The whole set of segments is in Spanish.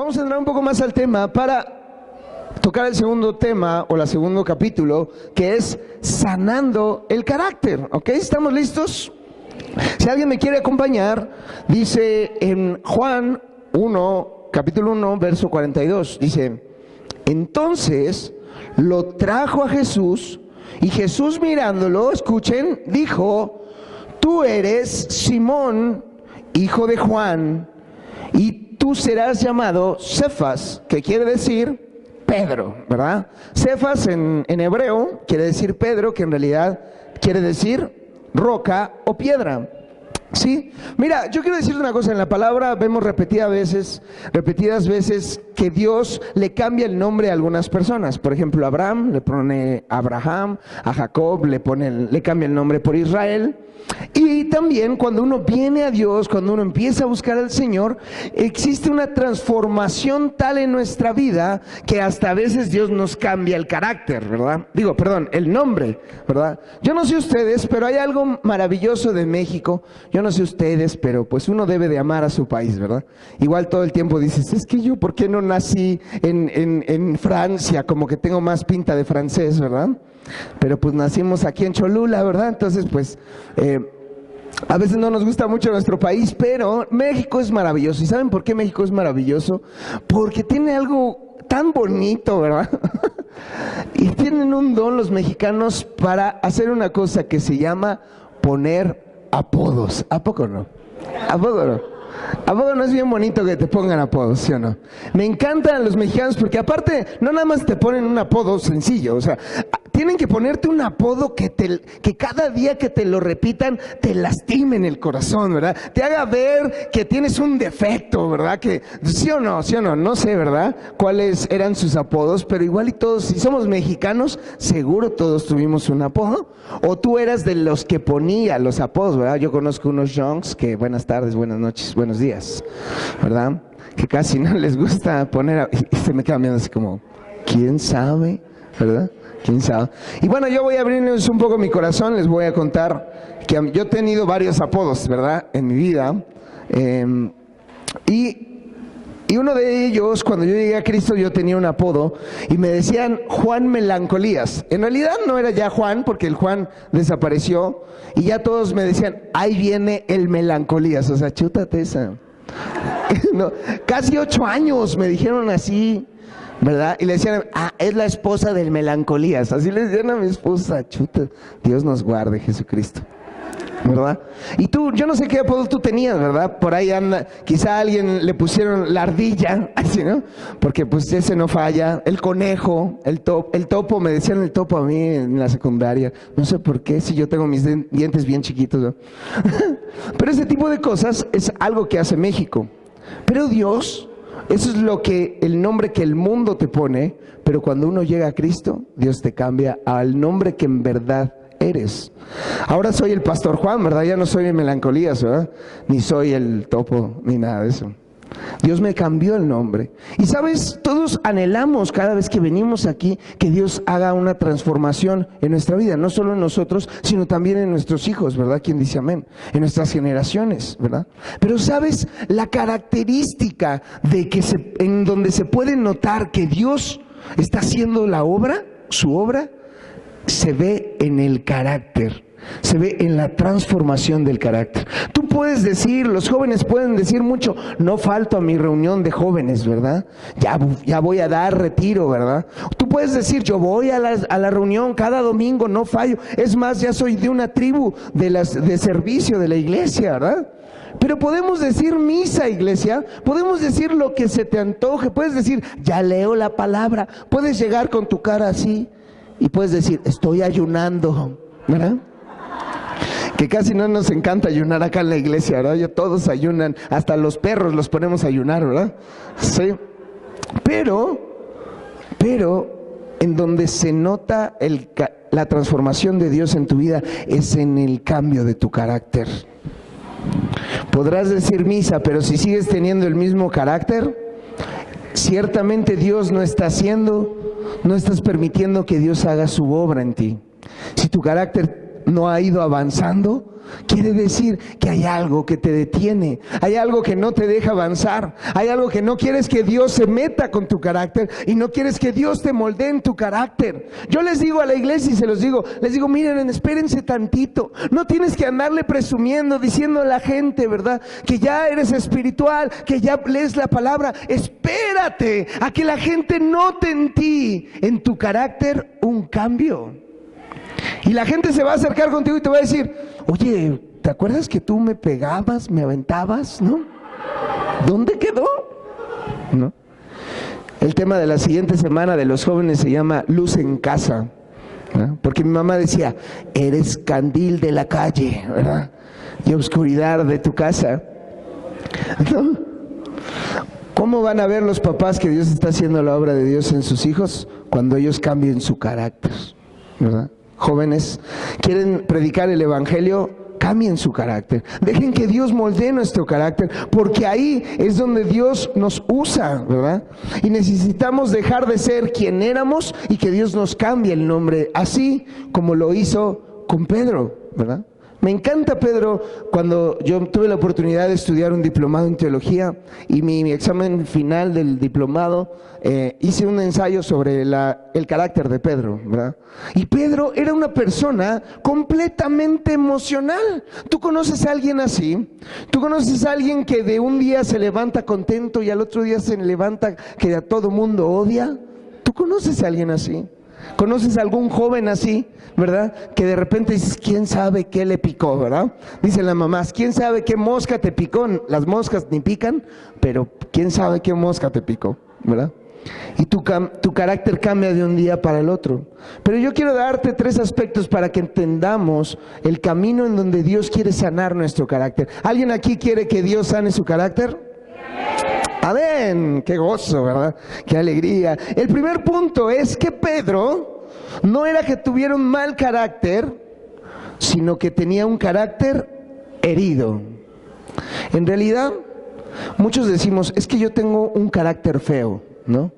Vamos a entrar un poco más al tema para tocar el segundo tema o el segundo capítulo, que es sanando el carácter. ¿Ok? ¿Estamos listos? Si alguien me quiere acompañar, dice en Juan 1, capítulo 1, verso 42, dice: entonces lo trajo a Jesús, y Jesús mirándolo, escuchen, dijo: tú eres Simón, hijo de Juan, y tú serás llamado Cefas, que quiere decir Pedro, ¿verdad? Cefas en hebreo quiere decir Pedro, que en realidad quiere decir roca o piedra. ¿Sí? Mira, yo quiero decirte una cosa. En la palabra vemos repetidas veces que Dios le cambia el nombre a algunas personas. Por ejemplo, a Abraham le pone Abraham, a Jacob le cambia el nombre por Israel. Y también cuando uno viene a Dios, cuando uno empieza a buscar al Señor, existe una transformación tal en nuestra vida que hasta a veces Dios nos cambia el carácter, ¿verdad? El nombre, ¿verdad? Yo no sé ustedes, pero hay algo maravilloso de México. Yo no sé ustedes, pero pues uno debe de amar a su país, ¿verdad? Igual todo el tiempo dices: es que yo, ¿por qué no nací en Francia? Como que tengo más pinta de francés, ¿verdad? Pero pues nacimos aquí en Cholula, ¿verdad? Entonces pues a veces no nos gusta mucho nuestro país, pero México es maravilloso. ¿Y saben por qué México es maravilloso? Porque tiene algo tan bonito, ¿verdad? Y tienen un don los mexicanos para hacer una cosa que se llama poner apodos. ¿A poco no? ¿A poco no? ¿A poco no es bien bonito que te pongan apodos, sí o no? Me encantan los mexicanos porque aparte no nada más te ponen un apodo sencillo, o sea, tienen que ponerte un apodo que cada día que te lo repitan te lastime en el corazón, ¿verdad? Te haga ver que tienes un defecto, ¿verdad? Que sí o no, no sé, ¿verdad? Cuáles eran sus apodos, pero igual y todos, si somos mexicanos, seguro todos tuvimos un apodo. O tú eras de los que ponía los apodos, ¿verdad? Yo conozco unos junks que buenas tardes, buenas noches, buenos días, ¿verdad? Que casi no les gusta poner, y se me quedan viendo así como, ¿quién sabe? ¿Verdad? ¿Quién sabe? Y bueno, yo voy a abrirles un poco mi corazón, les voy a contar que yo he tenido varios apodos, ¿verdad? En mi vida. Y uno de ellos, cuando yo llegué a Cristo, yo tenía un apodo y me decían Juan Melancolías. En realidad no era ya Juan, porque el Juan desapareció, y ya todos me decían: ahí viene el Melancolías. O sea, chútate esa. No, casi 8 años me dijeron así, ¿verdad? Y le decían: es la esposa del Melancolías. Así le decían a mi esposa. Chuta, Dios nos guarde, Jesucristo, ¿verdad? Y tú, yo no sé qué apodo tú tenías, ¿verdad? Por ahí anda, quizá a alguien le pusieron la ardilla, así, ¿no? Porque pues ese no falla. El conejo, el topo, me decían el topo a mí en la secundaria. No sé por qué, si yo tengo mis dientes bien chiquitos, ¿no? Pero ese tipo de cosas es algo que hace México. Pero Dios, eso es el nombre que el mundo te pone, pero cuando uno llega a Cristo, Dios te cambia al nombre que en verdad eres. Ahora soy el pastor Juan, ¿verdad? Ya no soy el Melancolías, ¿verdad? Ni soy el topo, ni nada de eso. Dios me cambió el nombre. Y sabes, todos anhelamos cada vez que venimos aquí que Dios haga una transformación en nuestra vida, no solo en nosotros, sino también en nuestros hijos, ¿verdad? ¿Quién dice amén? En nuestras generaciones, ¿verdad? Pero sabes, la característica de en donde se puede notar que Dios está haciendo su obra, se ve en el carácter, se ve en la transformación del carácter. Tú puedes decir, los jóvenes pueden decir mucho: no falto a mi reunión de jóvenes, ¿verdad? Ya voy a dar retiro, ¿verdad? Tú puedes decir: yo voy a la reunión cada domingo, no fallo. Es más, ya soy de una tribu de servicio de la iglesia, ¿verdad? Pero podemos decir misa, iglesia, podemos decir lo que se te antoje, puedes decir: ya leo la palabra, puedes llegar con tu cara así y puedes decir: estoy ayunando, ¿verdad? Que casi no nos encanta ayunar acá en la iglesia, ¿verdad? Ya todos ayunan, hasta los perros los ponemos a ayunar, ¿verdad? Sí. Pero en donde se nota la transformación de Dios en tu vida es en el cambio de tu carácter. Podrás decir misa, pero si sigues teniendo el mismo carácter, ciertamente Dios no estás permitiendo que Dios haga su obra en ti. Si tu carácter no ha ido avanzando, quiere decir que hay algo que te detiene, hay algo que no te deja avanzar, hay algo que no quieres que Dios se meta con tu carácter y no quieres que Dios te moldee en tu carácter. Yo les digo a la iglesia y se los digo, les digo, miren, espérense tantito, no tienes que andarle presumiendo, diciendo a la gente, ¿verdad?, que ya eres espiritual, que ya lees la palabra. Espérate a que la gente note en ti, en tu carácter, un cambio. Y la gente se va a acercar contigo y te va a decir, oye, ¿te acuerdas que tú me pegabas, me aventabas, no? ¿Dónde quedó? ¿No? El tema de la siguiente semana de los jóvenes se llama Luz en Casa, ¿no? Porque mi mamá decía, eres candil de la calle, ¿verdad?, y oscuridad de tu casa, ¿no? ¿Cómo van a ver los papás que Dios está haciendo la obra de Dios en sus hijos? Cuando ellos cambien su carácter, ¿verdad? Jóvenes, ¿quieren predicar el evangelio? Cambien su carácter, dejen que Dios moldee nuestro carácter, porque ahí es donde Dios nos usa, ¿verdad? Y necesitamos dejar de ser quien éramos y que Dios nos cambie el nombre, así como lo hizo con Pedro, ¿verdad? Me encanta Pedro. Cuando yo tuve la oportunidad de estudiar un diplomado en teología y mi examen final del diplomado, hice un ensayo sobre el carácter de Pedro, ¿verdad? Y Pedro era una persona completamente emocional. ¿Tú conoces a alguien así? ¿Tú conoces a alguien que de un día se levanta contento y al otro día se levanta que a todo mundo odia? ¿Tú conoces a alguien así? ¿Conoces a algún joven así, verdad? Que de repente dices, ¿quién sabe qué le picó, verdad? Dicen las mamás, ¿quién sabe qué mosca te picó? Las moscas ni pican, pero ¿quién sabe qué mosca te picó, verdad? Y tu carácter cambia de un día para el otro. Pero yo quiero darte 3 aspectos para que entendamos el camino en donde Dios quiere sanar nuestro carácter. ¿Alguien aquí quiere que Dios sane su carácter? Amén, qué gozo, ¿verdad? Qué alegría. El primer punto es que Pedro no era que tuviera un mal carácter, sino que tenía un carácter herido. En realidad, muchos decimos, es que yo tengo un carácter feo, ¿no?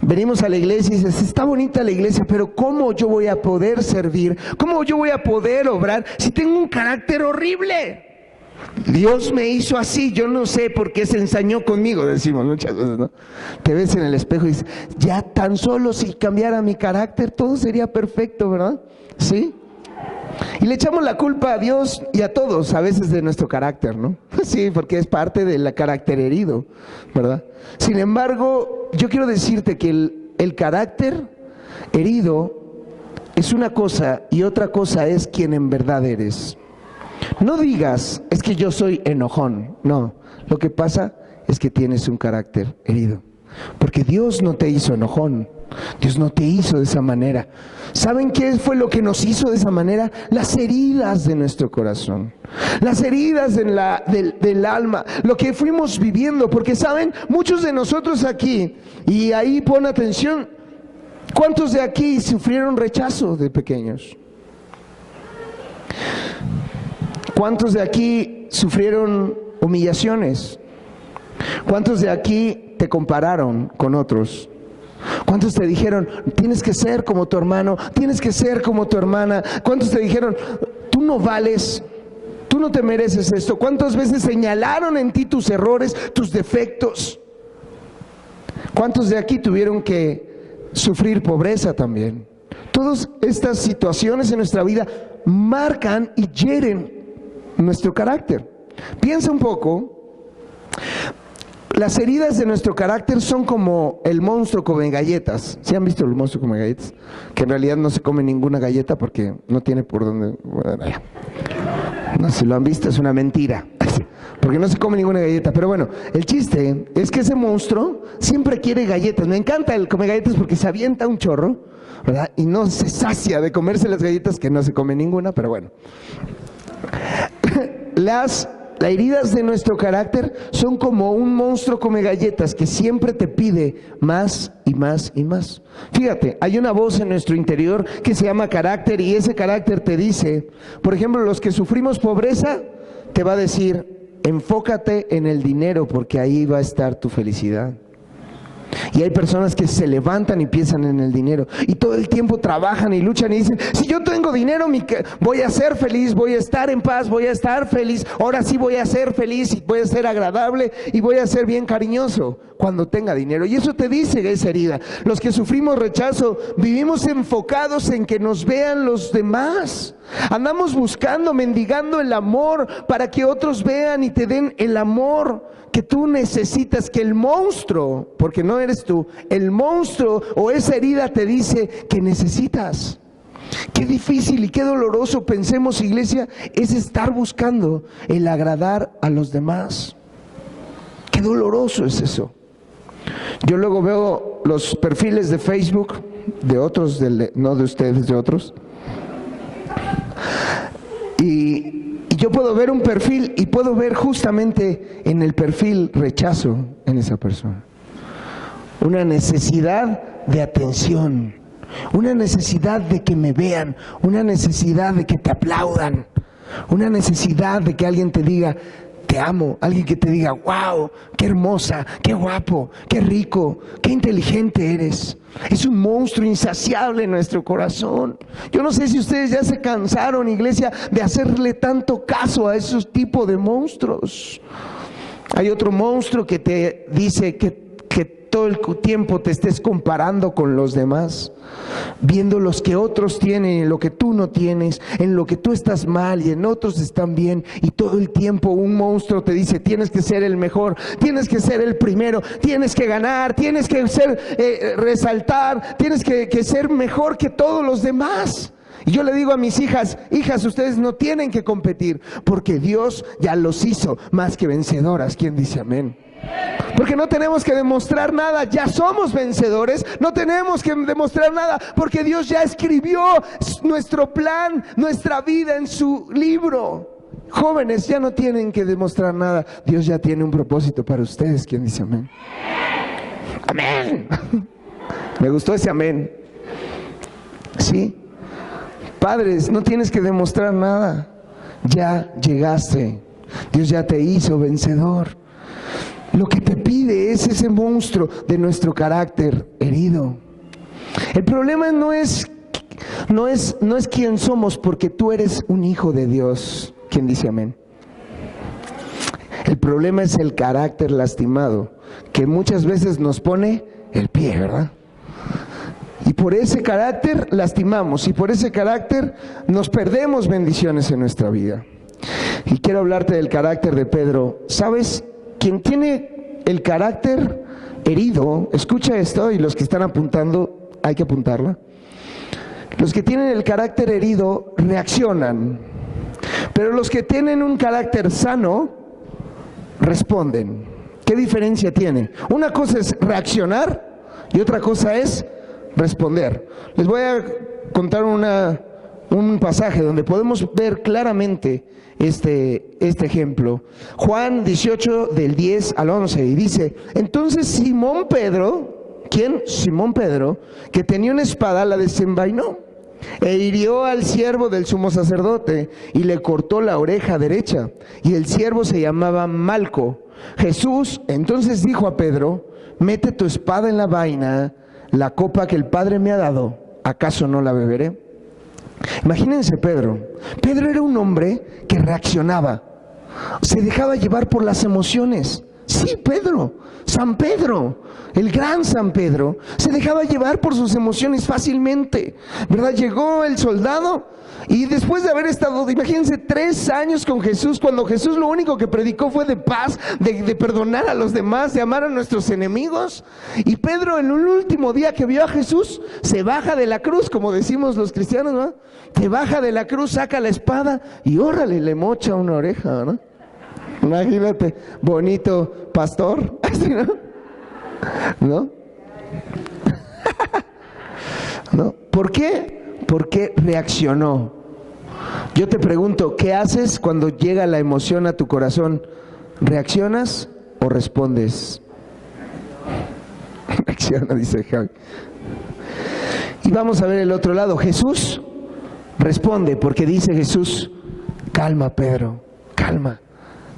Venimos a la iglesia y dices, está bonita la iglesia, pero ¿cómo yo voy a poder servir? ¿Cómo yo voy a poder obrar si tengo un carácter horrible? Dios me hizo así, yo no sé por qué se ensañó conmigo, decimos muchas veces, ¿no? Te ves en el espejo y dices, ya tan solo si cambiara mi carácter, todo sería perfecto, ¿verdad? ¿Sí? Y le echamos la culpa a Dios y a todos a veces de nuestro carácter, ¿no? Sí, porque es parte del carácter herido, ¿verdad? Sin embargo, yo quiero decirte que el carácter herido es una cosa y otra cosa es quien en verdad eres. No digas, es que yo soy enojón. No, lo que pasa es que tienes un carácter herido. Porque Dios no te hizo enojón. Dios no te hizo de esa manera. ¿Saben qué fue lo que nos hizo de esa manera? Las heridas de nuestro corazón. Las heridas del alma. Lo que fuimos viviendo. Porque saben, muchos de nosotros aquí, y ahí pon atención, ¿cuántos de aquí sufrieron rechazo de pequeños? ¿Cuántos de aquí sufrieron humillaciones? ¿Cuántos de aquí te compararon con otros? ¿Cuántos te dijeron, tienes que ser como tu hermano, tienes que ser como tu hermana? ¿Cuántos te dijeron, tú no vales, tú no te mereces esto? ¿Cuántas veces señalaron en ti tus errores, tus defectos? ¿Cuántos de aquí tuvieron que sufrir pobreza también? Todas estas situaciones en nuestra vida marcan y hieren nuestro carácter. Piensa un poco, las heridas de nuestro carácter son como el monstruo come galletas. ¿Sí han visto el monstruo come galletas? Que en realidad no se come ninguna galleta porque no tiene por dónde. No, si lo han visto es una mentira, porque no se come ninguna galleta. Pero bueno, el chiste es que ese monstruo siempre quiere galletas. Me encanta el come galletas porque se avienta un chorro, ¿verdad? Y no se sacia de comerse las galletas, que no se come ninguna, pero bueno. Las heridas de nuestro carácter son como un monstruo come galletas que siempre te pide más y más y más. Fíjate, hay una voz en nuestro interior que se llama carácter, y ese carácter te dice, por ejemplo, los que sufrimos pobreza, te va a decir, enfócate en el dinero porque ahí va a estar tu felicidad. Y hay personas que se levantan y piensan en el dinero y todo el tiempo trabajan y luchan y dicen, si yo tengo dinero voy a ser feliz, voy a estar en paz, voy a estar feliz, ahora sí voy a ser feliz y voy a ser agradable y voy a ser bien cariñoso cuando tenga dinero. Y eso te dice esa herida. Los que sufrimos rechazo vivimos enfocados en que nos vean los demás. Andamos buscando, mendigando el amor para que otros vean y te den el amor que tú necesitas, que el monstruo, porque no eres tú, el monstruo o esa herida te dice que necesitas. Qué difícil y qué doloroso, pensemos, iglesia, es estar buscando el agradar a los demás. Qué doloroso es eso. Yo luego veo los perfiles de Facebook de otros, no de ustedes, de otros. Y yo puedo ver un perfil y puedo ver justamente en el perfil rechazo en esa persona. Una necesidad de atención, una necesidad de que me vean, una necesidad de que te aplaudan, una necesidad de que alguien te diga, te amo, alguien que te diga, wow, qué hermosa, qué guapo, qué rico, qué inteligente eres. Es un monstruo insaciable en nuestro corazón. Yo no sé si ustedes ya se cansaron, iglesia, de hacerle tanto caso a esos tipos de monstruos. Hay otro monstruo que te dice que todo el tiempo te estés comparando con los demás, viendo los que otros tienen y lo que tú no tienes, en lo que tú estás mal y en otros están bien, y todo el tiempo un monstruo te dice, tienes que ser el mejor, tienes que ser el primero, tienes que ganar, tienes que ser, resaltar, tienes que ser mejor que todos los demás. Y yo le digo a mis hijas, ustedes no tienen que competir, porque Dios ya los hizo más que vencedoras. ¿Quién dice amén? Porque no tenemos que demostrar nada, ya somos vencedores, no tenemos que demostrar nada, porque Dios ya escribió nuestro plan, nuestra vida en su libro. Jóvenes, ya no tienen que demostrar nada, Dios ya tiene un propósito para ustedes. ¿Quién dice amén? Amén. Me gustó ese amén. Sí. Padres, no tienes que demostrar nada, ya llegaste, Dios ya te hizo vencedor. Lo que te pide es ese monstruo de nuestro carácter herido. El problema no es quién somos, porque tú eres un hijo de Dios. ¿Quién dice amén? El problema es el carácter lastimado, que muchas veces nos pone el pie, ¿verdad? Y por ese carácter lastimamos, y por ese carácter nos perdemos bendiciones en nuestra vida. Y quiero hablarte del carácter de Pedro. ¿Sabes? Quien tiene el carácter herido, escucha esto, y los que están apuntando, hay que apuntarla. Los que tienen el carácter herido reaccionan, pero los que tienen un carácter sano responden. ¿Qué diferencia tiene? Una cosa es reaccionar y otra cosa es responder. Les voy a contar un pasaje donde podemos ver claramente este ejemplo. Juan 18 del 10 al 11, y dice, entonces Simón Pedro, ¿quién? Simón Pedro, que tenía una espada, la desenvainó e hirió al siervo del sumo sacerdote y le cortó la oreja derecha, y el siervo se llamaba Malco. Jesús entonces dijo a Pedro, mete tu espada en la vaina, la copa que el Padre me ha dado, ¿acaso no la beberé? Imagínense Pedro. Pedro era un hombre que reaccionaba, se dejaba llevar por las emociones. Sí, Pedro, San Pedro, el gran San Pedro, se dejaba llevar por sus emociones fácilmente, ¿verdad? Llegó el soldado y después de haber estado, imagínense, 3 años con Jesús, cuando Jesús lo único que predicó fue de paz, de perdonar a los demás, de amar a nuestros enemigos. Y Pedro, en un último día que vio a Jesús, se baja de la cruz, como decimos los cristianos, ¿no? Se baja de la cruz, saca la espada y órale, le mocha una oreja, ¿no? Imagínate, bonito pastor, así, ¿no? ¿No? ¿No? ¿Por qué? Porque reaccionó. Yo te pregunto, ¿qué haces cuando llega la emoción a tu corazón? ¿Reaccionas o respondes? Reacciona, dice Javi. Y vamos a ver el otro lado. Jesús responde, porque dice Jesús, calma Pedro, calma.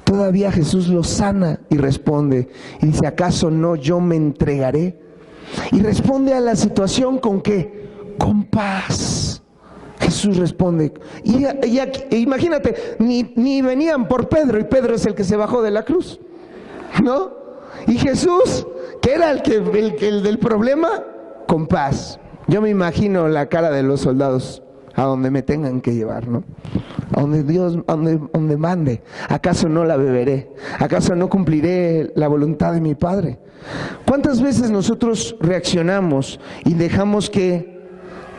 Todavía Jesús lo sana y responde y dice, ¿acaso no yo me entregaré Y responde a la situación ¿con qué? Con paz. Jesús responde. Y imagínate, ni venían por Pedro, y Pedro es el que se bajó de la cruz, ¿no? Y Jesús, que era el del problema, con paz. Yo me imagino la cara de los soldados a donde me tengan que llevar, ¿no? A donde Dios, donde mande. ¿Acaso no la beberé? ¿Acaso no cumpliré la voluntad de mi Padre? ¿Cuántas veces nosotros reaccionamos y dejamos que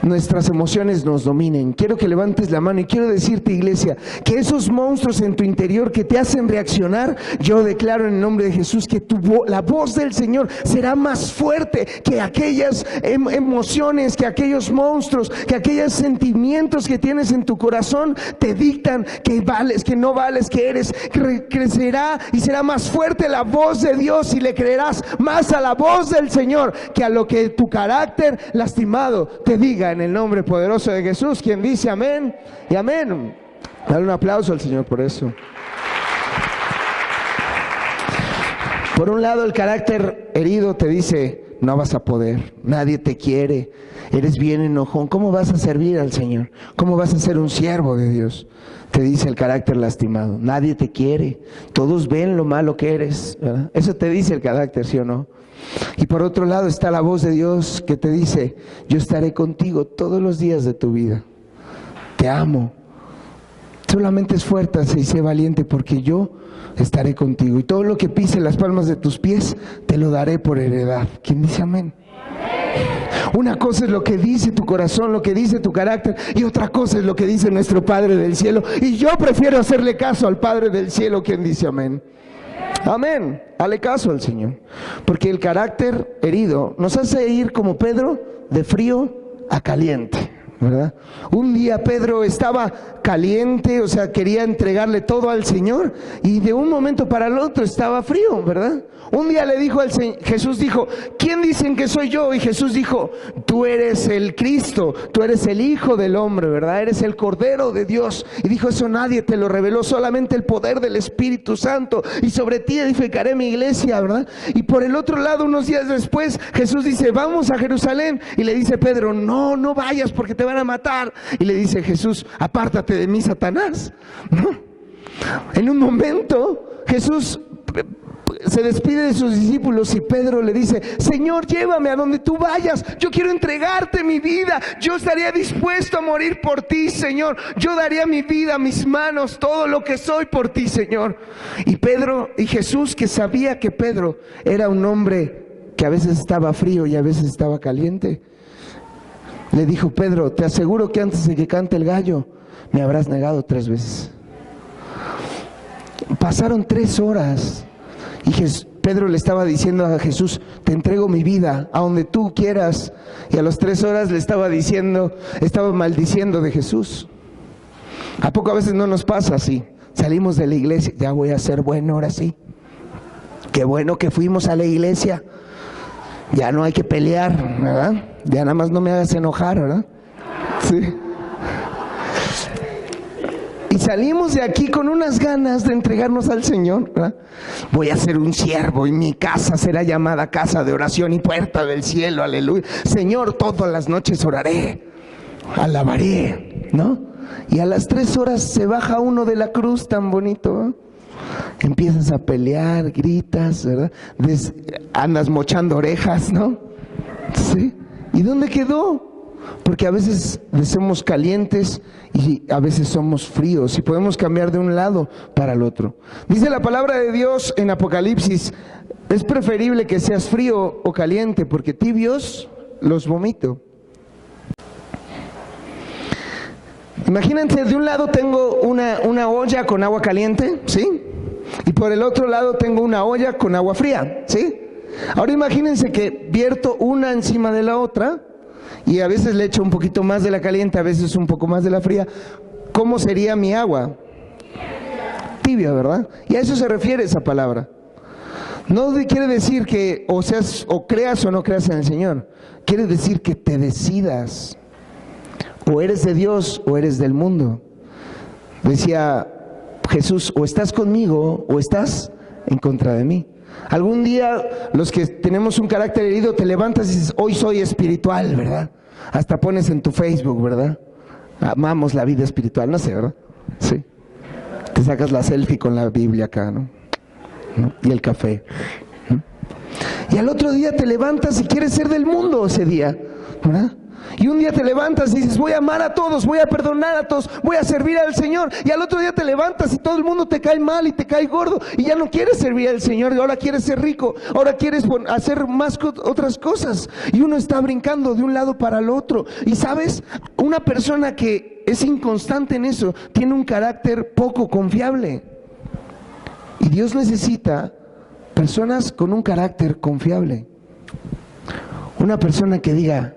nuestras emociones nos dominen? Quiero que levantes la mano y quiero decirte, iglesia, que esos monstruos en tu interior que te hacen reaccionar, yo declaro en el nombre de Jesús que la voz del Señor será más fuerte que aquellas emociones, que aquellos monstruos, que aquellos sentimientos que tienes en tu corazón te dictan que vales, que no vales, que eres. Crecerá y será más fuerte la voz de Dios y le creerás más a la voz del Señor que a lo que tu carácter lastimado te diga. En el nombre poderoso de Jesús, quien dice amén y amén. Dale un aplauso al Señor por eso. Por un lado, el carácter herido te dice: no vas a poder, nadie te quiere, eres bien enojón, ¿cómo vas a servir al Señor? ¿Cómo vas a ser un siervo de Dios? Te dice el carácter lastimado, nadie te quiere, todos ven lo malo que eres, ¿verdad? Eso te dice el carácter, ¿sí o no? Y por otro lado está la voz de Dios que te dice: yo estaré contigo todos los días de tu vida, te amo, solamente esfuérzate y sé valiente, porque yo estaré contigo, y todo lo que pise las palmas de tus pies te lo daré por heredad. ¿Quién dice amén? Una cosa es lo que dice tu corazón, lo que dice tu carácter, y otra cosa es lo que dice nuestro Padre del cielo, y yo prefiero hacerle caso al Padre del cielo. ¿Quién dice amén? Amén. Hale caso al Señor, porque el carácter herido nos hace ir como Pedro, de frío a caliente, ¿verdad? Un día Pedro estaba caliente, o sea, quería entregarle todo al Señor, y de un momento para el otro estaba frío, ¿verdad? Un día le dijo al Señor, Jesús dijo: ¿quién dicen que soy yo? Y Jesús dijo: tú eres el Cristo, tú eres el Hijo del Hombre, ¿verdad? Eres el Cordero de Dios. Y dijo: eso nadie te lo reveló, solamente el poder del Espíritu Santo, y sobre ti edificaré mi iglesia, ¿verdad? Y por el otro lado, unos días después, Jesús dice: vamos a Jerusalén. Y le dice Pedro: no, no vayas porque te van a matar. Y le dice Jesús: apártate de mí, Satanás, ¿no? En un momento, Jesús se despide de sus discípulos y Pedro le dice: Señor, llévame a donde tú vayas, yo quiero entregarte mi vida, yo estaría dispuesto a morir por ti, Señor, yo daría mi vida, mis manos, todo lo que soy por ti, Señor. Y Jesús, que sabía que Pedro era un hombre que a veces estaba frío y a veces estaba caliente, le dijo: Pedro, te aseguro que antes de que cante el gallo me habrás negado 3 veces. Pasaron 3 horas y Pedro le estaba diciendo a Jesús: te entrego mi vida a donde tú quieras. Y a las 3 horas le estaba maldiciendo de Jesús. ¿A poco a veces no nos pasa así? Salimos de la iglesia: ya voy a ser bueno ahora sí. Qué bueno que fuimos a la iglesia. Ya no hay que pelear, ¿verdad? Ya nada más no me hagas enojar, ¿verdad? Sí. Y salimos de aquí con unas ganas de entregarnos al Señor, ¿verdad? Voy a ser un siervo y mi casa será llamada casa de oración y puerta del cielo, aleluya. Señor, todas las noches oraré, alabaré, ¿no? Y a las 3 horas se baja uno de la cruz tan bonito, ¿eh? Empiezas a pelear, gritas, ¿verdad? Andas mochando orejas, ¿no? ¿Sí? ¿Y dónde quedó? Porque a veces somos calientes y a veces somos fríos, y podemos cambiar de un lado para el otro. Dice la palabra de Dios en Apocalipsis: es preferible que seas frío o caliente, porque tibios los vomito. Imagínense, de un lado tengo una olla con agua caliente, ¿sí? Y por el otro lado tengo una olla con agua fría, ¿sí? Ahora imagínense que vierto una encima de la otra, y a veces le echo un poquito más de la caliente, a veces un poco más de la fría. ¿Cómo sería mi agua? Tibia, ¿verdad? Y a eso se refiere esa palabra. No quiere decir que o creas o no creas en el Señor. Quiere decir que te decidas. O eres de Dios o eres del mundo. Decía Jesús: o estás conmigo o estás en contra de mí. Algún día los que tenemos un carácter herido te levantas y dices, hoy soy espiritual, ¿verdad? Hasta pones en tu Facebook, ¿verdad? Amamos la vida espiritual, no sé, ¿verdad? Sí. Te sacas la selfie con la Biblia acá, ¿no? Y el café. Y al otro día te levantas y quieres ser del mundo ese día, ¿verdad? Y un día te levantas y dices, voy a amar a todos, voy a perdonar a todos, voy a servir al Señor. Y al otro día te levantas y todo el mundo te cae mal y te cae gordo. Y ya no quieres servir al Señor, y ahora quieres ser rico, ahora quieres hacer más otras cosas. Y uno está brincando de un lado para el otro. Y sabes, una persona que es inconstante en eso, tiene un carácter poco confiable. Y Dios necesita personas con un carácter confiable. Una persona que diga,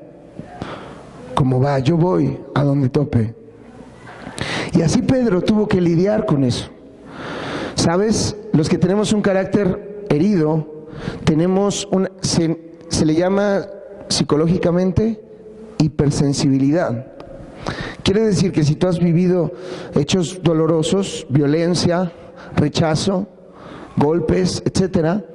como va, yo voy a donde tope. Y así Pedro tuvo que lidiar con eso. ¿Sabes? Los que tenemos un carácter herido, tenemos se le llama psicológicamente hipersensibilidad. Quiere decir que si tú has vivido hechos dolorosos, violencia, rechazo, golpes, etcétera,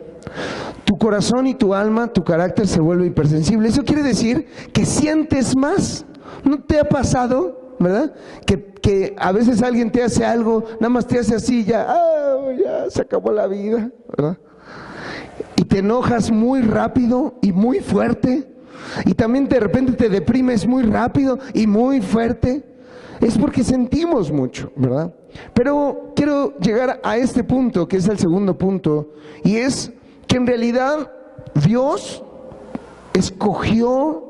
tu corazón y tu alma, tu carácter se vuelve hipersensible. Eso quiere decir que sientes más. ¿No te ha pasado, verdad? Que a veces alguien te hace algo, nada más te hace así, ya se acabó la vida, ¿verdad? Y te enojas muy rápido y muy fuerte. Y también de repente te deprimes muy rápido y muy fuerte. Es porque sentimos mucho, ¿verdad? Pero quiero llegar a este punto, que es el segundo punto, y es que en realidad Dios escogió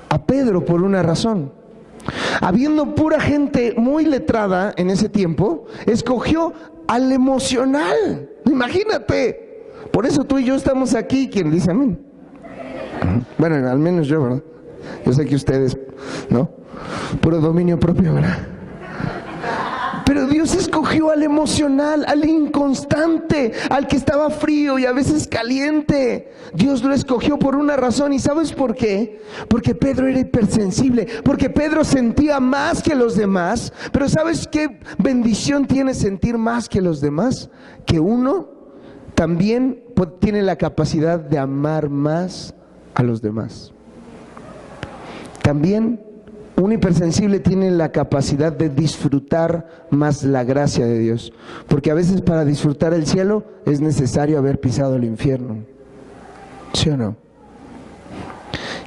a Pedro por una razón. Habiendo pura gente muy letrada en ese tiempo, escogió al emocional. Imagínate. Por eso tú y yo estamos aquí. ¿Quién dice amén? Bueno, al menos yo, ¿verdad? Yo sé que ustedes, ¿no? Puro dominio propio, ¿verdad? Pero Dios escogió al emocional, al inconstante, al que estaba frío y a veces caliente. Dios lo escogió por una razón. ¿Y sabes por qué? Porque Pedro era hipersensible, porque Pedro sentía más que los demás. Pero ¿sabes qué bendición tiene sentir más que los demás? Que uno también tiene la capacidad de amar más a los demás. También un hipersensible tiene la capacidad de disfrutar más la gracia de Dios, porque a veces para disfrutar el cielo es necesario haber pisado el infierno. ¿Sí o no?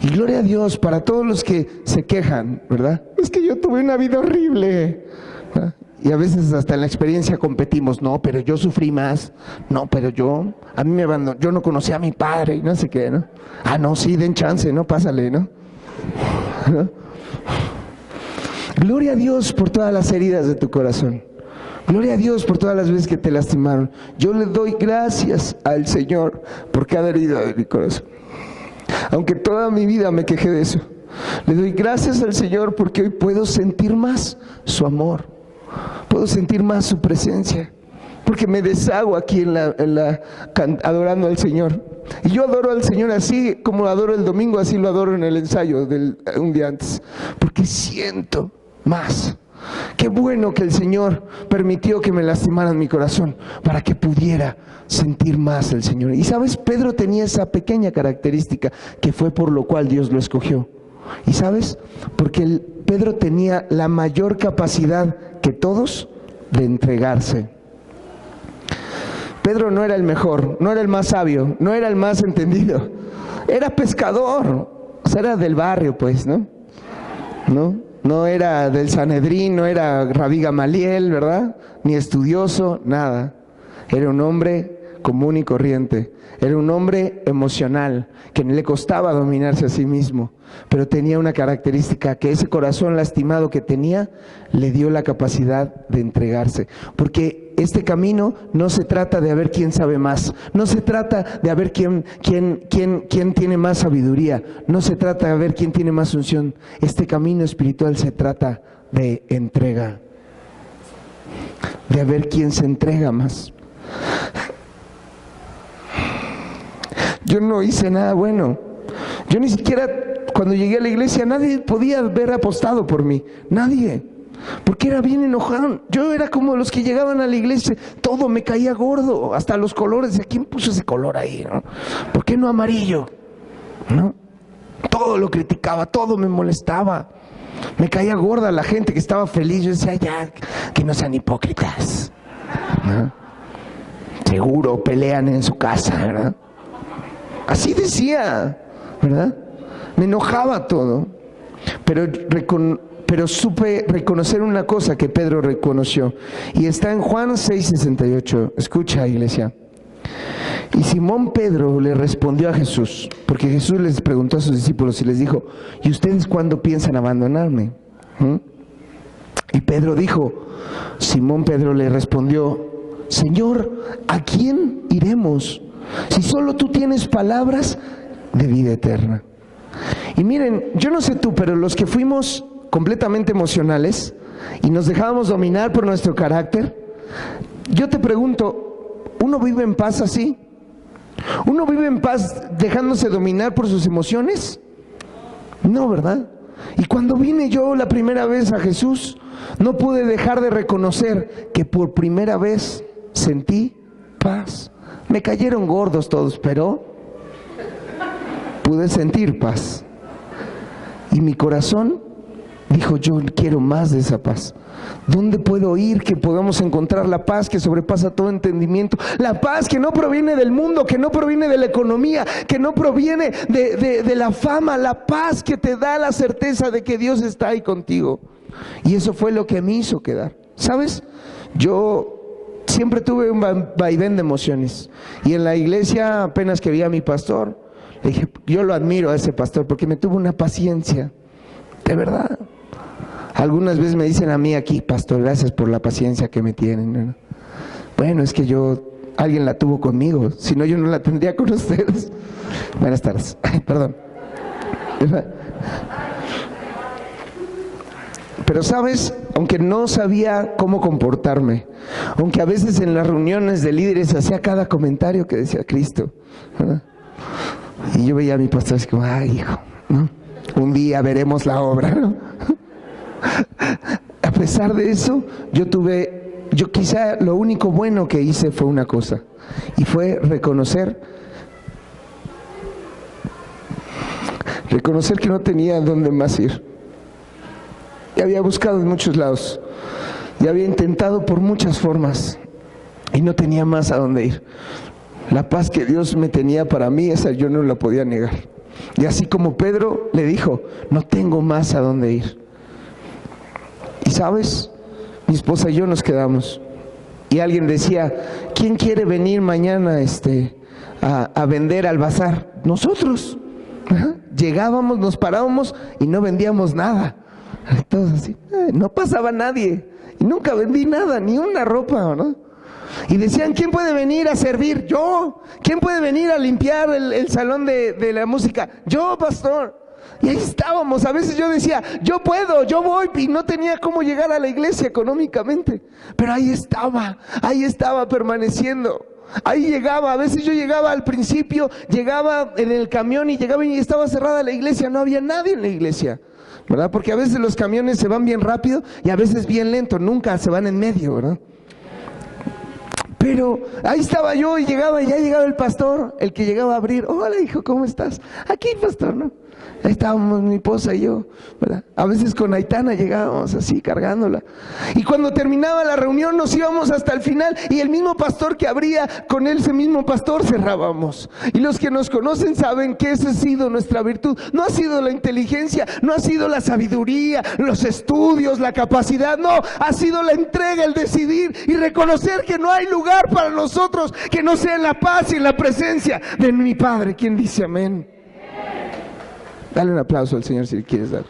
Y gloria a Dios para todos los que se quejan, ¿verdad? Es que yo tuve una vida horrible, ¿verdad? Y a veces hasta en la experiencia competimos. No, pero yo sufrí más. No, pero a mí me abandonó, yo no conocía a mi padre y no sé qué, ¿no? Ah, no, sí, den chance, ¿no? Pásale, ¿no? ¿No? Gloria a Dios por todas las heridas de tu corazón. Gloria a Dios por todas las veces que te lastimaron. Yo le doy gracias al Señor por cada herida de mi corazón. Aunque toda mi vida me quejé de eso, le doy gracias al Señor porque hoy puedo sentir más su amor. Puedo sentir más su presencia. Porque me deshago aquí adorando al Señor. Y yo adoro al Señor así como adoro el domingo, así lo adoro en el ensayo un día antes. Porque siento más. Qué bueno que el Señor permitió que me lastimaran mi corazón para que pudiera sentir más el Señor. Y sabes, Pedro tenía esa pequeña característica que fue por lo cual Dios lo escogió. Y sabes, porque Pedro tenía la mayor capacidad que todos de entregarse. Pedro no era el mejor, no era el más sabio, no era el más entendido. Era pescador, o sea, era del barrio, pues, ¿no? No era del Sanedrín, no era Rabí Gamaliel, ¿verdad? Ni estudioso, nada. Era un hombre común y corriente. Era un hombre emocional, que le costaba dominarse a sí mismo, pero tenía una característica, que ese corazón lastimado que tenía, le dio la capacidad de entregarse. Porque este camino no se trata de a ver quién sabe más, no se trata de a ver quién tiene más sabiduría, no se trata de a ver quién tiene más unción. Este camino espiritual se trata de entrega, de a ver quién se entrega más. Yo no hice nada bueno. Yo ni siquiera, cuando llegué a la iglesia, nadie podía haber apostado por mí. Nadie. porque era bien enojado. Yo era como los que llegaban a la iglesia, todo me caía gordo, hasta los colores. ¿De quién puso ese color ahí, no? ¿Por qué no amarillo? ¿No? Todo lo criticaba, todo me molestaba. Me caía gorda la gente que estaba feliz. Yo decía, ya, que no sean hipócritas, ¿no? Seguro pelean en su casa, ¿verdad? Así decía, ¿verdad? Me enojaba todo. Pero supe reconocer una cosa que Pedro reconoció. Y está en Juan 6:68. Escucha, iglesia. Y Simón Pedro le respondió a Jesús, porque Jesús les preguntó a sus discípulos y les dijo, ¿y ustedes cuándo piensan abandonarme? Y Pedro dijo, Simón Pedro le respondió, Señor, ¿a quién iremos? Si solo tú tienes palabras de vida eterna. Y miren, yo no sé tú, pero los que fuimos completamente emocionales y nos dejábamos dominar por nuestro carácter, yo te pregunto, ¿uno vive en paz así? ¿Uno vive en paz dejándose dominar por sus emociones? No, ¿verdad? Y cuando vine yo la primera vez a Jesús, no pude dejar de reconocer que por primera vez sentí paz. Me cayeron gordos todos, pero pude sentir paz. Y mi corazón dijo, yo quiero más de esa paz. ¿Dónde puedo ir que podamos encontrar la paz que sobrepasa todo entendimiento? La paz que no proviene del mundo, que no proviene de la economía, que no proviene de la fama, la paz que te da la certeza de que Dios está ahí contigo. Y eso fue lo que me hizo quedar. ¿Sabes? Yo siempre tuve un vaivén de emociones. Y en la iglesia, apenas que vi a mi pastor, le dije, yo lo admiro a ese pastor porque me tuvo una paciencia, de verdad. Algunas veces me dicen a mí aquí, pastor, gracias por la paciencia que me tienen. Bueno, es que alguien la tuvo conmigo, si no yo no la tendría con ustedes. Buenas tardes, perdón. Pero sabes, aunque no sabía cómo comportarme, aunque a veces en las reuniones de líderes hacía cada comentario que decía Cristo, ¿verdad? Y yo veía a mi pastor así como, ay hijo, ¿no? Un día veremos la obra, ¿no? A pesar de eso, yo quizá lo único bueno que hice fue una cosa, y fue reconocer que no tenía dónde más ir. Y había buscado en muchos lados, y había intentado por muchas formas, y no tenía más a dónde ir. La paz que Dios me tenía para mí, esa yo no la podía negar. Y así como Pedro le dijo, no tengo más a dónde ir. Y sabes, mi esposa y yo nos quedamos. Y alguien decía, ¿quién quiere venir mañana a vender al bazar? Nosotros. Llegábamos, nos parábamos y no vendíamos nada. Todos así, no pasaba nadie. Y nunca vendí nada, ni una ropa, ¿no? Y decían, ¿quién puede venir a servir? Yo. ¿Quién puede venir a limpiar el salón de la música? Yo, pastor. Y ahí estábamos. A veces yo decía, yo puedo, yo voy, y no tenía cómo llegar a la iglesia económicamente, pero ahí estaba permaneciendo. Ahí llegaba, a veces yo llegaba al principio, llegaba en el camión y llegaba y estaba cerrada la iglesia, no había nadie en la iglesia, ¿verdad? Porque a veces los camiones se van bien rápido y a veces bien lento, nunca se van en medio, ¿verdad? Pero ahí estaba yo y ya llegaba el pastor, el que llegaba a abrir. Hola hijo, ¿cómo estás? Aquí pastor, ¿no? Ahí estábamos mi esposa y yo, ¿verdad? A veces con Aitana llegábamos así cargándola. Y cuando terminaba la reunión nos íbamos hasta el final y el mismo pastor que abría, con él, ese mismo pastor cerrábamos. Y los que nos conocen saben que esa ha sido nuestra virtud. No ha sido la inteligencia, no ha sido la sabiduría, los estudios, la capacidad, no. Ha sido la entrega, el decidir y reconocer que no hay lugar para nosotros que no sea en la paz y en la presencia de mi Padre. ¿Quién dice amén? Dale un aplauso al Señor si quieres dar.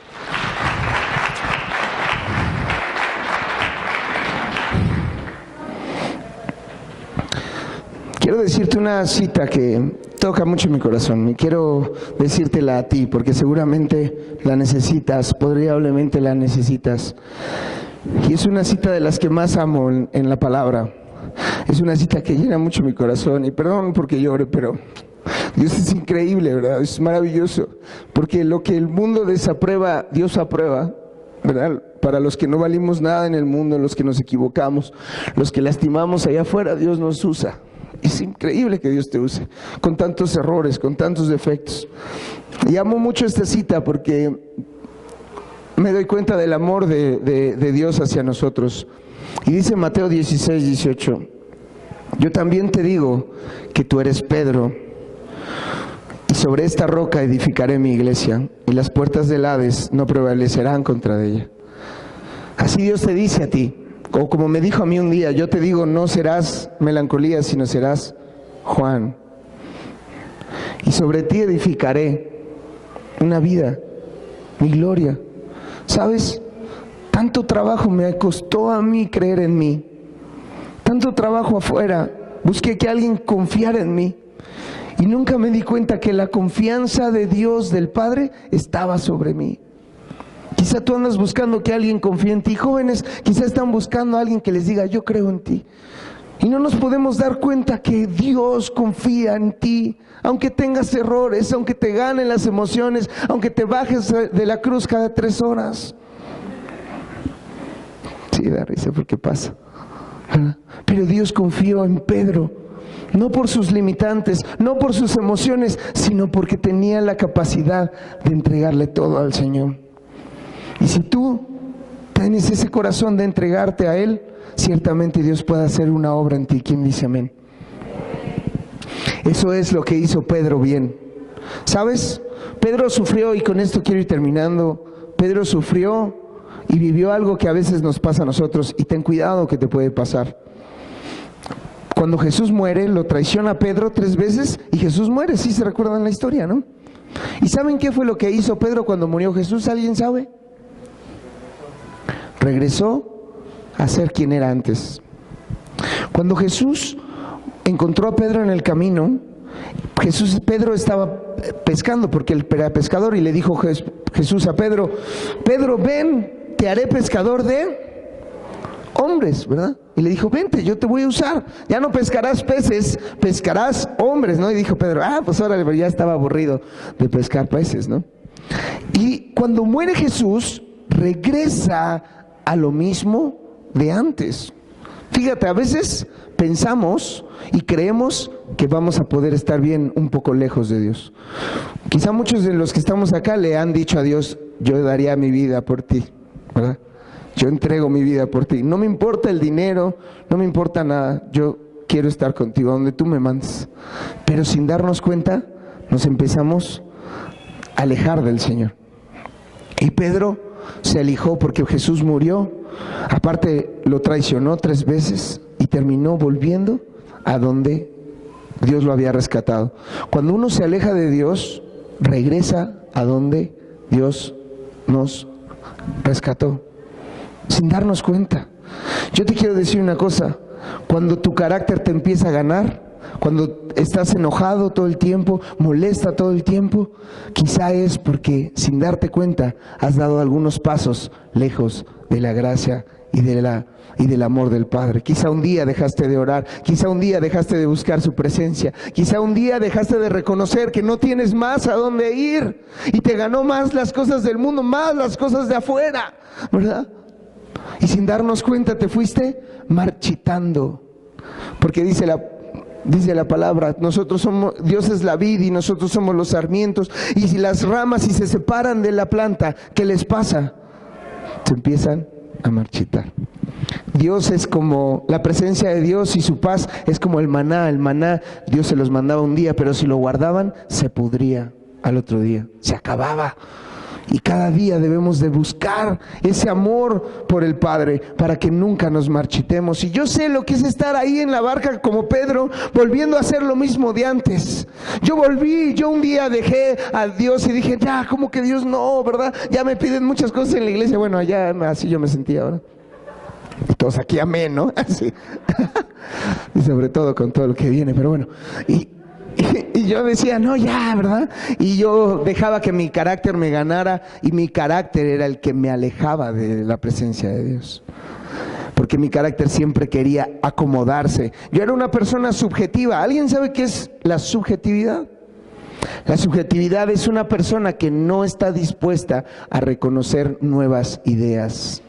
Quiero decirte una cita que toca mucho mi corazón y quiero decírtela a ti porque seguramente la necesitas, probablemente la necesitas. Y es una cita de las que más amo en la palabra. Es una cita que llena mucho mi corazón y perdón porque llore, pero Dios es increíble, ¿verdad? Es maravilloso, porque lo que el mundo desaprueba, Dios aprueba, ¿verdad? Para los que no valimos nada en el mundo, los que nos equivocamos, los que lastimamos allá afuera, Dios nos usa. Es increíble que Dios te use, con tantos errores, con tantos defectos. Y amo mucho esta cita porque me doy cuenta del amor de Dios hacia nosotros. Y dice Mateo 16:18, yo también te digo que tú eres Pedro, y sobre esta roca edificaré mi iglesia, y las puertas del Hades no prevalecerán contra ella. Así Dios te dice a ti, o como me dijo a mí un día, yo te digo, no serás melancolía, sino serás Juan. Y sobre ti edificaré una vida, mi gloria. ¿Sabes? Tanto trabajo me costó a mí creer en mí. Tanto trabajo afuera. Busqué que alguien confiara en mí. Y nunca me di cuenta que la confianza de Dios, del Padre, estaba sobre mí. Quizá tú andas buscando que alguien confíe en ti. Jóvenes quizá están buscando a alguien que les diga, yo creo en ti. Y no nos podemos dar cuenta que Dios confía en ti. Aunque tengas errores, aunque te ganen las emociones, aunque te bajes de la cruz cada 3 horas. Sí, da risa porque pasa. Pero Dios confió en Pedro. No por sus limitantes, no por sus emociones, sino porque tenía la capacidad de entregarle todo al Señor. Y si tú tienes ese corazón de entregarte a Él, ciertamente Dios puede hacer una obra en ti. ¿Quién dice amén? Eso es lo que hizo Pedro bien. ¿Sabes? Pedro sufrió, y con esto quiero ir terminando. Pedro sufrió y vivió algo que a veces nos pasa a nosotros, y ten cuidado que te puede pasar. Cuando Jesús muere, lo traiciona a Pedro 3 veces y Jesús muere. Sí se recuerdan la historia, ¿no? ¿Y saben qué fue lo que hizo Pedro cuando murió Jesús? ¿Alguien sabe? Regresó a ser quien era antes. Cuando Jesús encontró a Pedro en el camino, Pedro estaba pescando porque él era pescador, y le dijo Jesús a Pedro, Pedro, ven, te haré pescador de hombres, ¿verdad? Y le dijo, vente, yo te voy a usar, ya no pescarás peces, pescarás hombres, ¿no? Y dijo Pedro, pues órale, pero ya estaba aburrido de pescar peces, ¿no? Y cuando muere Jesús, regresa a lo mismo de antes. Fíjate, a veces pensamos y creemos que vamos a poder estar bien un poco lejos de Dios. Quizá muchos de los que estamos acá le han dicho a Dios, yo daría mi vida por ti, ¿verdad? Yo entrego mi vida por ti. No me importa el dinero, no me importa nada. Yo quiero estar contigo donde tú me mandes. Pero sin darnos cuenta, nos empezamos a alejar del Señor. Y Pedro se alejó porque Jesús murió. Aparte, lo traicionó 3 veces y terminó volviendo a donde Dios lo había rescatado. Cuando uno se aleja de Dios, regresa a donde Dios nos rescató, sin darnos cuenta. Yo te quiero decir una cosa, cuando tu carácter te empieza a ganar, cuando estás enojado todo el tiempo, molesta todo el tiempo, quizá es porque sin darte cuenta has dado algunos pasos lejos de la gracia y del amor del Padre. Quizá un día dejaste de orar, quizá un día dejaste de buscar su presencia, quizá un día dejaste de reconocer que no tienes más a dónde ir y te ganó más las cosas del mundo, más las cosas de afuera, ¿verdad? Y sin darnos cuenta te fuiste marchitando, porque dice la palabra, Dios es la vid y nosotros somos los sarmientos, y si las ramas si se separan de la planta, ¿qué les pasa? Se empiezan a marchitar. Dios es como, la presencia de Dios y su paz es como el maná Dios se los mandaba un día, pero si lo guardaban se pudría al otro día, se acababa. Y cada día debemos de buscar ese amor por el Padre para que nunca nos marchitemos. Y yo sé lo que es estar ahí en la barca como Pedro, volviendo a hacer lo mismo de antes. Yo un día dejé a Dios y dije, ya, como que Dios no, ¿verdad? Ya me piden muchas cosas en la iglesia. Bueno, allá así yo me sentía ahora. Y todos aquí amén, ¿no? Así. Y sobre todo con todo lo que viene, pero bueno. Y yo decía, no, ya, ¿verdad? Y yo dejaba que mi carácter me ganara, y mi carácter era el que me alejaba de la presencia de Dios. Porque mi carácter siempre quería acomodarse. Yo era una persona subjetiva. ¿Alguien sabe qué es la subjetividad? La subjetividad es una persona que no está dispuesta a reconocer nuevas ideas.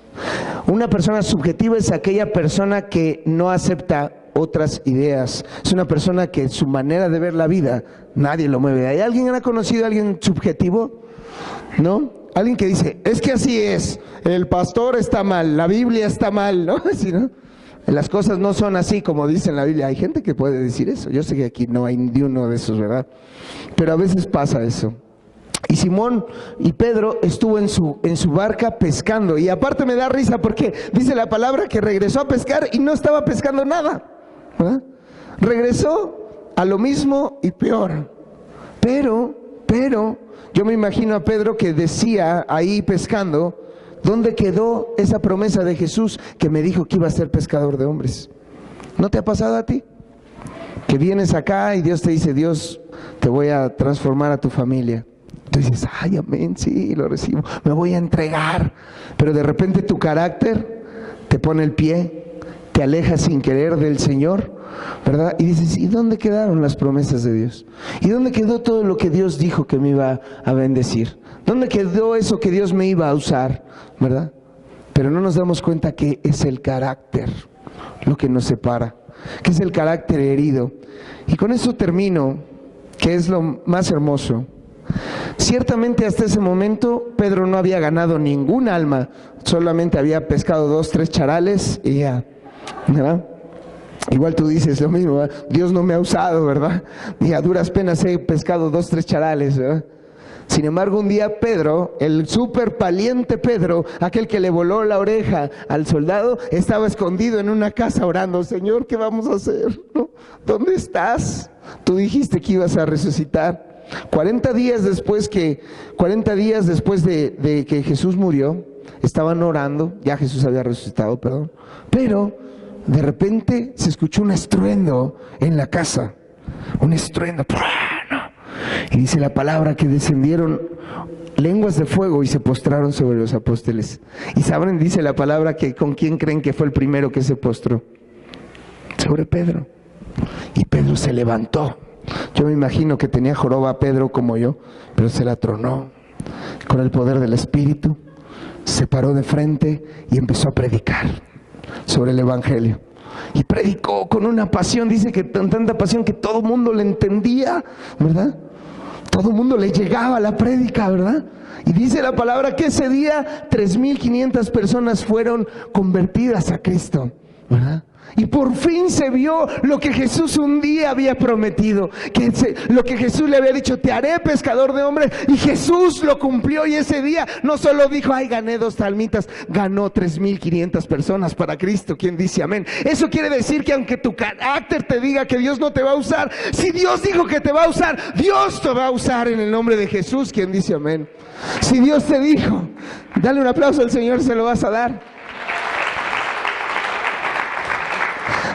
Una persona subjetiva es aquella persona que no acepta otras ideas. Es una persona que su manera de ver la vida, nadie lo mueve. ¿Hay alguien que ha conocido a alguien subjetivo? ¿No? Alguien que dice, es que así es, el pastor está mal, la Biblia está mal, ¿no? Así, ¿no? Las cosas no son así como dice en la Biblia. Hay gente que puede decir eso. Yo sé que aquí no hay ni uno de esos, ¿verdad? Pero a veces pasa eso. Y Simón y Pedro estuvo en su barca pescando. Y aparte me da risa porque dice la palabra que regresó a pescar y no estaba pescando nada, ¿verdad? Regresó a lo mismo y peor. Pero, yo me imagino a Pedro que decía ahí pescando, ¿dónde quedó esa promesa de Jesús que me dijo que iba a ser pescador de hombres? ¿No te ha pasado a ti? Que vienes acá y Dios te dice, Dios, te voy a transformar a tu familia. Tú dices, ay, amén, sí, lo recibo, me voy a entregar. Pero de repente tu carácter te pone el pie, te alejas sin querer del Señor, ¿verdad? Y dices, ¿y dónde quedaron las promesas de Dios? ¿Y dónde quedó todo lo que Dios dijo que me iba a bendecir? ¿Dónde quedó eso que Dios me iba a usar? ¿Verdad? Pero no nos damos cuenta que es el carácter lo que nos separa, que es el carácter herido. Y con eso termino, que es lo más hermoso. Ciertamente hasta ese momento Pedro no había ganado ningún alma, solamente había pescado 2, 3 charales y ya, ¿verdad? Igual tú dices lo mismo, ¿verdad? Dios no me ha usado, ¿verdad? Y a duras penas he pescado 2, 3 charales, ¿verdad? Sin embargo, un día Pedro, el súper valiente Pedro, aquel que le voló la oreja al soldado, estaba escondido en una casa orando, Señor, ¿qué vamos a hacer? ¿No? ¿Dónde estás? Tú dijiste que ibas a resucitar. 40 días después de que Jesús murió, estaban orando, ya Jesús había resucitado, perdón, pero de repente se escuchó un estruendo en la casa, un estruendo, y dice la palabra que descendieron lenguas de fuego y se postraron sobre los apóstoles. Y saben, dice la palabra que ¿con quién creen que fue el primero que se postró? Sobre Pedro. Y Pedro se levantó. Yo me imagino que tenía joroba Pedro como yo, pero se la tronó con el poder del Espíritu, se paró de frente y empezó a predicar sobre el Evangelio. Y predicó con una pasión, dice que con tanta pasión que todo el mundo le entendía, ¿verdad? Todo el mundo le llegaba a la prédica, ¿verdad? Y dice la palabra que ese día 3,500 personas fueron convertidas a Cristo, ¿verdad? Y por fin se vio lo que Jesús un día había prometido, lo que Jesús le había dicho, te haré pescador de hombres, y Jesús lo cumplió. Y ese día no solo dijo, ay, gané 2 almitas, ganó 3,500 personas para Cristo. ¿Quién dice amén? Eso quiere decir que aunque tu carácter te diga que Dios no te va a usar, si Dios dijo que te va a usar, Dios te va a usar en el nombre de Jesús. ¿Quién dice amén? Si Dios te dijo, dale un aplauso al Señor, se lo vas a dar.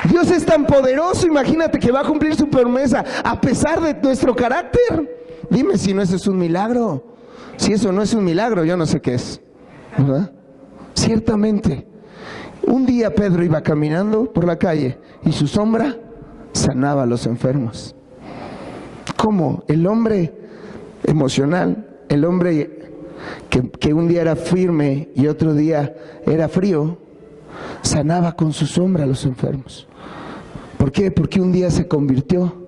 Dios es tan poderoso, imagínate que va a cumplir su promesa a pesar de nuestro carácter. Dime si no eso es un milagro. Si eso no es un milagro, yo no sé qué es, ¿verdad? Ciertamente, un día Pedro iba caminando por la calle y su sombra sanaba a los enfermos. ¿Cómo? El hombre emocional, el hombre que un día era firme y otro día era frío, sanaba con su sombra a los enfermos. ¿Por qué? Porque un día se convirtió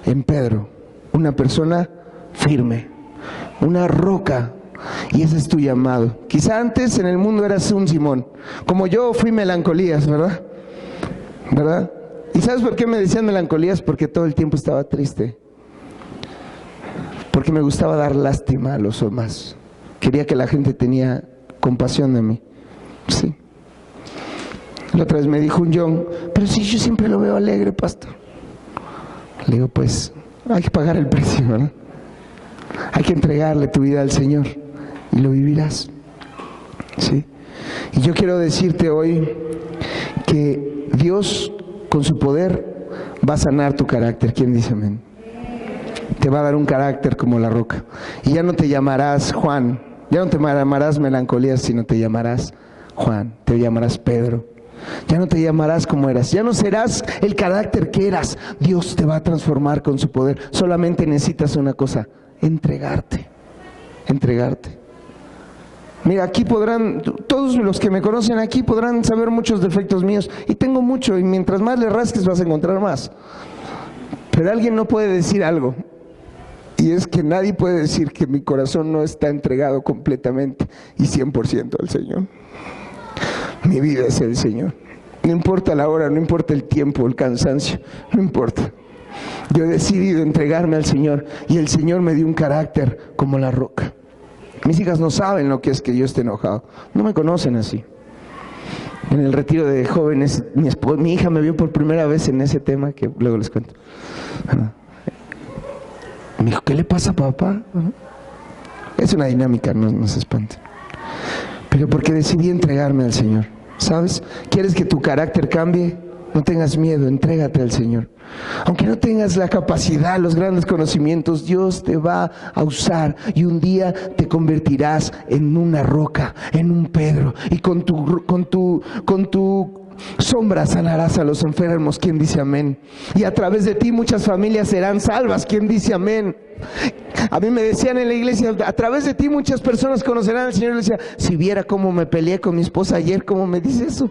en Pedro, una persona firme, una roca, y ese es tu llamado. Quizá antes en el mundo eras un Simón, como yo fui melancolías, ¿verdad? ¿Verdad? ¿Y sabes por qué me decían melancolías? Porque todo el tiempo estaba triste, porque me gustaba dar lástima a los demás, quería que la gente tenía compasión de mí, sí. La otra vez me dijo un John, pero si yo siempre lo veo alegre, pastor. Le digo, pues hay que pagar el precio, ¿verdad? Hay que entregarle tu vida al Señor y lo vivirás, ¿sí? Y yo quiero decirte hoy que Dios con su poder va a sanar tu carácter. ¿Quién dice amén? Te va a dar un carácter como la roca. Y ya no te llamarás Juan, ya no te llamarás melancolías, sino te llamarás Juan, te llamarás Pedro. Ya no te llamarás como eras, ya no serás el carácter que eras. Dios te va a transformar con su poder. Solamente necesitas una cosa, entregarte. Mira, aquí podrán, todos los que me conocen aquí podrán saber muchos defectos míos, y tengo mucho, y mientras más le rasques vas a encontrar más. Pero alguien no puede decir algo, y es que nadie puede decir que mi corazón no está entregado completamente y 100% al Señor. Mi vida es el Señor. No importa la hora, no importa el tiempo, el cansancio, no importa. Yo he decidido entregarme al Señor, y el Señor me dio un carácter como la roca. Mis hijas no saben lo que es que yo esté enojado, no me conocen así. En el retiro de jóvenes, mi hija me vio por primera vez en ese tema, que luego les cuento. Me dijo, ¿qué le pasa a papá? Es una dinámica, no se espanten. Pero porque decidí entregarme al Señor, ¿sabes? ¿Quieres que tu carácter cambie? No tengas miedo, entrégate al Señor. Aunque no tengas la capacidad, los grandes conocimientos, Dios te va a usar, y un día te convertirás en una roca, en un Pedro, y con tu sombra sanarás a los enfermos. ¿Quién dice amén? Y a través de ti muchas familias serán salvas. ¿Quién dice amén? A mí me decían en la iglesia, a través de ti muchas personas conocerán al Señor. Y yo decía, si viera cómo me peleé con mi esposa ayer, ¿cómo me dice eso?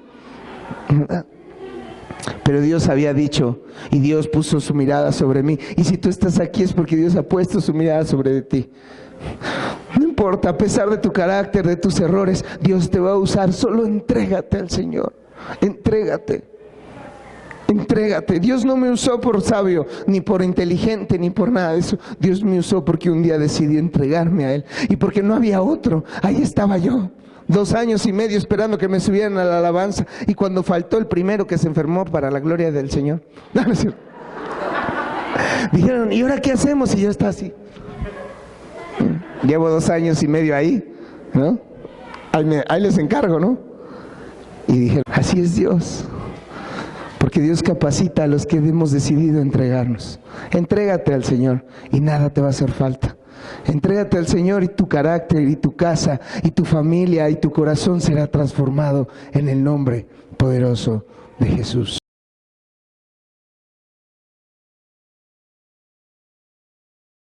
Pero Dios había dicho, y Dios puso su mirada sobre mí. Y si tú estás aquí es porque Dios ha puesto su mirada sobre ti. No importa, a pesar de tu carácter, de tus errores, Dios te va a usar. Solo entrégate al Señor. Entrégate. Dios no me usó por sabio, ni por inteligente, ni por nada de eso. Dios me usó porque un día decidí entregarme a Él, y porque no había otro. Ahí estaba yo, 2 años y medio esperando que me subieran a la alabanza, y cuando faltó el primero que se enfermó, para la gloria del Señor, dijeron, ¿y ahora qué hacemos? Y yo estaba así. Llevo 2 años y medio ahí, ¿no? Ahí les encargo, ¿no? Y dijeron, así es Dios. Porque Dios capacita a los que hemos decidido entregarnos. Entrégate al Señor y nada te va a hacer falta. Entrégate al Señor, y tu carácter, y tu casa, y tu familia, y tu corazón será transformado en el nombre poderoso de Jesús.